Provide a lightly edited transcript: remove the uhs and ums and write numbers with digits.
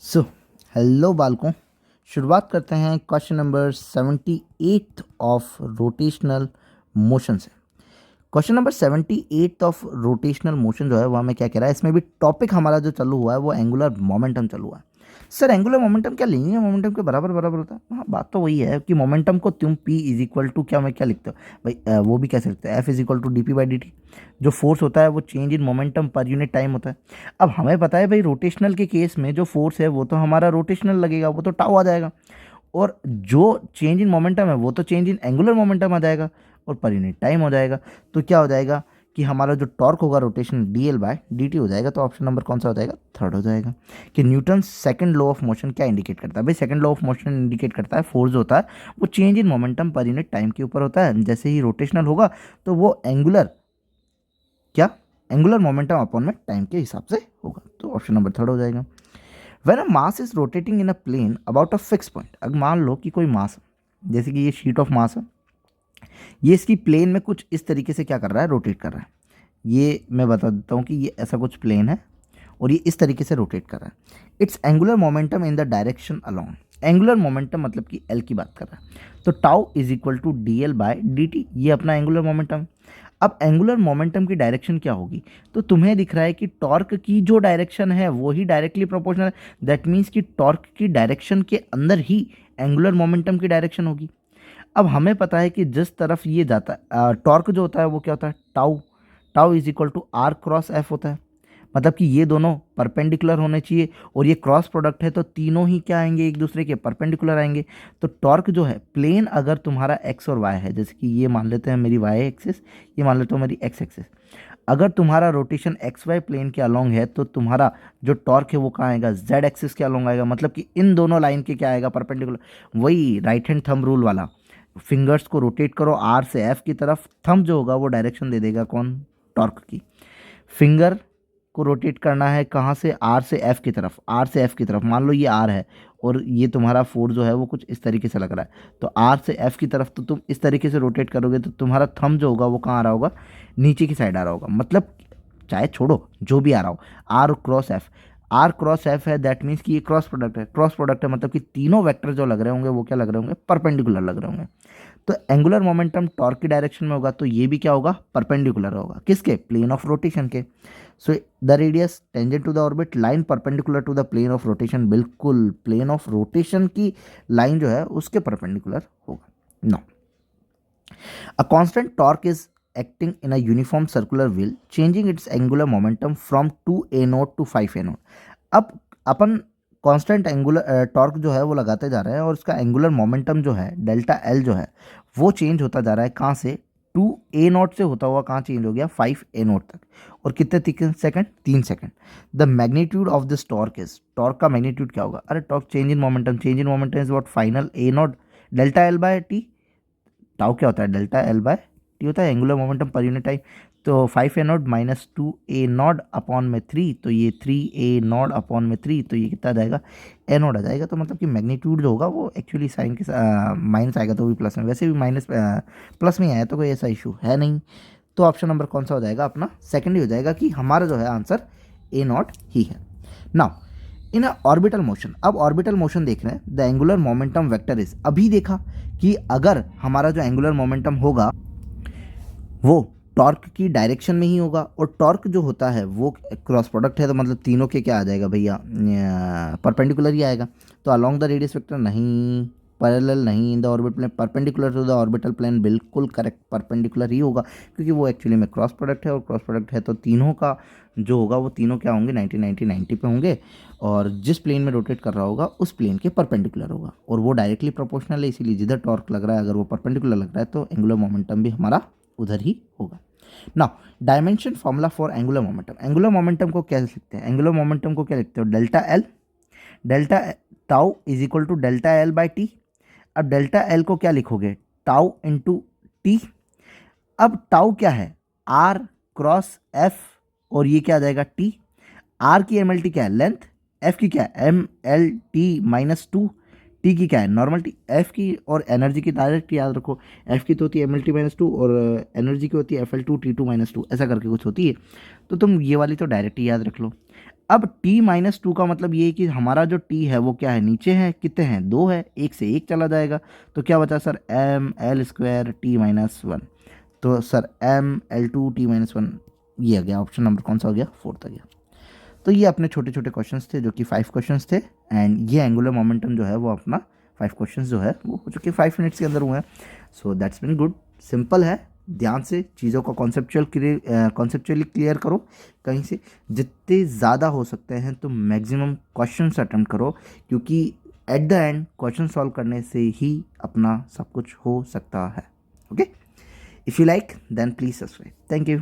So hello बालकों, शुरुआत करते हैं question number 78 of rotational motion से। Question number 78 of rotational motion जो है वह हमें क्या कह रहा है, इसमें भी टॉपिक हमारा जो चालू हुआ है वो एंगुलर मोमेंटम चालू हुआ है। सर एंगुलर मोमेंटम क्या लीनियर मोमेंटम के बराबर बराबर होता है? हाँ, बात तो वही है कि मोमेंटम को तुम P इज इक्वल टू क्या मैं क्या लिखते हो भाई, वो भी कैसे लिखते हैं, F is equal to D P by D T. जो फोर्स होता है वो चेंज इन मोमेंटम पर यूनिट टाइम होता है। अब हमें पता है भाई रोटेशनल के केस में जो फोर्स है वो तो हमारा रोटेशनल लगेगा, वो तो टाउ आ जाएगा। और जो चेंज इन मोमेंटम है वो तो चेंज इन एंगुलर मोमेंटम आ जाएगा और पर यूनिट टाइम हो जाएगा। तो क्या हो जाएगा कि हमारा जो टॉर्क होगा rotation D L by D T हो जाएगा। तो ऑप्शन नंबर कौन सा हो जाएगा? थर्ड हो जाएगा। कि Newton second law of motion क्या इंडिकेट करता है? भाई second law of motion indicate करता है फोर्स जो होता है वो चेंज इन मोमेंटम पर यूनिट टाइम के ऊपर होता है। जैसे ही रोटेशनल होगा तो वो एंगुलर क्या एंगुलर मोमेंटम अपॉन में टाइम के हिसाब से होगा। तो ऑप्शन नंबर थर्ड हो जाएगा। When a mass is rotating in a plane about a fixed point, अगर मान लो कि कोई मास जैसे कि ये शीट ऑफ मास है, ये इसकी प्लेन में कुछ इस तरीके से क्या कर रहा है, रोटेट कर रहा है। ये मैं बता देता हूँ कि ये ऐसा कुछ प्लेन है और ये इस तरीके से रोटेट कर रहा है। It's angular momentum in the direction along. Angular momentum मतलब कि एल की बात कर रहा है। तो tau is equal to D L by D T, ये अपना एंगुलर मोमेंटम। अब एंगुलर मोमेंटम की डायरेक्शन क्या होगी? तो तुम्हें दिख रहा है कि टॉर्क की जो डायरेक्शन है वो ही डायरेक्टली प्रोपोर्शनल है। दैट मीन्स कि टॉर्क की डायरेक्शन के अंदर ही एंगुलर मोमेंटम की डायरेक्शन होगी। अब हमें पता है कि जिस तरफ ये जाता है टॉर्क जो होता है वो क्या होता है, tau. Tau is equal to R cross F होता है। मतलब कि ये दोनों परपेंडिकुलर होने चाहिए और ये क्रॉस प्रोडक्ट है तो तीनों ही क्या आएंगे, एक दूसरे के परपेंडिकुलर आएंगे। तो टॉर्क जो है प्लेन अगर तुम्हारा एक्स और वाई है, जैसे कि ये मान लेते हैं मेरी वाई एक्सिस, ये मान लेते हो मेरी एक्स एक्सिस। अगर तुम्हारा रोटेशन एक्स वाई प्लेन के अलोंग है तो तुम्हारा जो टॉर्क है वो कहाँ आएगा, जेड एक्सिस के अलोंग आएगा। मतलब कि इन दोनों लाइन के क्या आएगा, परपेंडिकुलर। वही राइट हैंड थंब रूल वाला, फिंगर्स को रोटेट करो आर से एफ की तरफ, थंब जो होगा वो डायरेक्शन दे देगा कौन, टॉर्क की। फिंगर को रोटेट करना है कहाँ से, आर से एफ की तरफ। आर से एफ की तरफ मान लो ये आर है और ये तुम्हारा फोर्स जो है वो कुछ इस तरीके से लग रहा है, तो आर से एफ की तरफ तो तुम इस तरीके से रोटेट करोगे तो तुम्हारा थंब जो होगा वो कहाँ आ रहा होगा, नीचे की साइड आ रहा होगा। मतलब चाहे छोड़ो जो भी आ रहा हो, R cross F. R cross F है दैट मीन्स कि ये क्रॉस प्रोडक्ट है। क्रॉस प्रोडक्ट है मतलब कि तीनों वेक्टर जो लग रहे होंगे वो क्या लग रहे होंगे, परपेंडिकुलर लग रहे होंगे। तो एंगुलर मोमेंटम टॉर्क की डायरेक्शन में होगा तो ये भी क्या होगा, परपेंडिकुलर होगा। किसके, प्लेन ऑफ रोटेशन के। So the radius tangent to the orbit line perpendicular to the plane of rotation, बिल्कुल प्लेन ऑफ रोटेशन की लाइन जो है उसके परपेंडिकुलर होगा। No, a constant torque is acting in a uniform circular wheel changing its angular momentum from 2a note to 5a note. अब अपन constant angular torque जो है वो लगाते जा रहे हैं और उसका एंगुलर मोमेंटम जो है डेल्टा एल जो है वो चेंज होता जा रहा है। कहाँ से, 2a नोट से होता हुआ कहाँ चेंज हो गया, 5a नोट तक। और कितने second, 3 second. The magnitude of this torque is, torque का मैग्नीट्यूड क्या होगा, अरे torque change in momentum, change in momentum is what, final a note delta L by T. Tau क्या होता है, डेल्टा एल बाय टी होता है angular momentum पर यूनिट टाइम। तो 5a not minus 2a not upon में 3, तो ये 3a नॉट अपॉन में 3, तो ये कितना आ जाएगा, a नॉट आ जाएगा। तो मतलब कि मैग्नीट्यूड जो होगा वो एक्चुअली साइन के माइनस आएगा तो भी प्लस में, वैसे भी माइनस प्लस में आया तो कोई ऐसा इशू है नहीं। तो ऑप्शन नंबर कौन सा हो जाएगा अपना, सेकंड ही हो जाएगा कि हमारा जो है आंसर a नॉट ही है। नाउ इन ऑर्बिटल मोशन, अब ऑर्बिटल मोशन देख रहे हैं, the angular momentum vector is, अभी देखा कि अगर हमारा जो एंगुलर मोमेंटम होगा वो टॉर्क की डायरेक्शन में ही होगा और टॉर्क जो होता है वो क्रॉस प्रोडक्ट है, तो मतलब तीनों के क्या आ जाएगा भैया, परपेंडिकुलर ही आएगा। तो अलोंग द रेडियस वेक्टर नहीं, पैरेलल नहीं, in the orbit plane perpendicular to the orbital plane, बिल्कुल करेक्ट परपेंडिकुलर ही होगा क्योंकि वो एक्चुअली में क्रॉस प्रोडक्ट है और क्रॉस प्रोडक्ट है तो तीनों का जो होगा वो तीनों क्या होंगे, 90 90 90 पे होंगे और जिस प्लेन में रोटेट कर रहा होगा उस प्लेन के परपेंडिकुलर होगा और वो डायरेक्टली प्रोपोर्शनल है। इसीलिए जिधर टॉर्क लग रहा है अगर वो परपेंडिकुलर लग रहा है तो एंगुलर मोमेंटम भी हमारा उधर ही होगा। Now dimension formula for angular momentum, angular momentum को क्या लिखते हैं, एंगुलर मोमेंटम को क्या लिखते हो, delta L, delta tau is equal to delta L by T. अब डेल्टा एल को क्या लिखोगे, टाउ इंटू टी। अब टाउ क्या है, आर क्रॉस एफ और ये क्या आ जाएगा टी। आर की एम एल टी क्या है, लेंथ। एफ की क्या है, M L T minus 2। T की क्या है, नॉर्मल टी। एफ की और एनर्जी की डायरेक्ट याद रखो, एफ की तो होती है एम एल टी माइनस 2 और एनर्जी की होती है F L two T two minus 2, ऐसा करके कुछ होती है। तो तुम ये वाली तो डायरेक्ट ही याद रख लो। अब t-2 का मतलब ये है कि हमारा जो t है वो क्या है, नीचे है, कितने हैं, 2 है, 1 से 1 चला जाएगा, तो क्या बचा sir, m l square t-1। तो सर m l2 t-1 ये आ गया, ऑप्शन नंबर कौन सा हो गया, 4th आ गया। तो ये अपने छोटे छोटे क्वेश्चंस थे जो कि 5 क्वेश्चंस थे, एंड ये एंगुलर मोमेंटम जो है वो अपना 5 क्वेश्चंस जो है वो हो चुके 5 मिनट्स के अंदर हुए हैं। So that's been good, simple है, ध्यान से चीज़ों को कॉन्सेप्चुअली क्लियर करो, कहीं से जितने ज़्यादा हो सकते हैं तो मैक्सिमम क्वेश्चंस अटेम्प्ट करो, क्योंकि at the end question solve करने से ही अपना सब कुछ हो सकता है। Okay, if you like then please subscribe. Thank you.